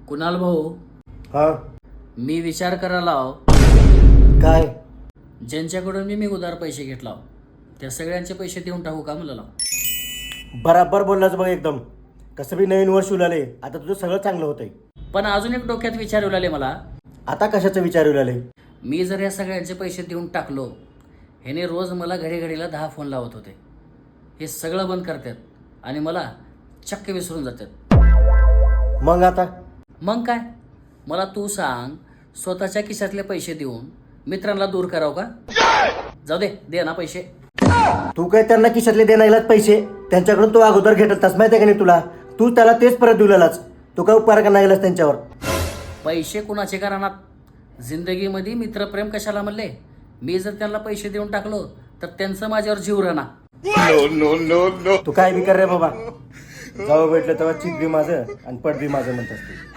कुणाल भाऊ, हा मी विचार करायला लाव, काय ज्यांच्याकडून मी उधार पैसे घेतला त्या सगळ्यांचे पैसे देऊन टाकू का मला लाव. बराबर बोललास बघ एकदम. कसं बी नवीन वर्ष उलाले, आता तुझं सगळं चांगलं होतंय. पण अजून एक डोक्यात विचार येऊ लागले मला, आता कशाचं विचार उलाले? मी जर या सगळ्यांचे पैसे देऊन टाकलो, ह्याने रोज मला घडीला 10 फोन लावत होते. हे सगळं बंद करतात आणि मला चक्क विसरून जातात. मग आता मग काय, मला तू सांग, स्वतःच्या खिशातले पैसे देऊन मित्रांना दूर करावं का? जाऊ दे, दे ना पैसे. तू काय त्यांना खिशातले देण्यालाच पैसे त्यांच्याकडून तू अगोदर घेतलास माहिती आहे का नाही तुला? तू त्याला तेच परत दिलेलाच. तू काय उपकार करणार गेलास त्यांच्यावर? पैसे कुणाचे करणार? जिंदगीमध्ये मित्रप्रेम कशाला म्हणले? मी जर त्यांना पैसे देऊन टाकलो तर त्यांचं माझ्यावर जीव राहणार. तू काय बी कर रे बाबा. जेव्हा भेटलं तेव्हा चित बी माझं आणि पट बी माझं म्हणत असते.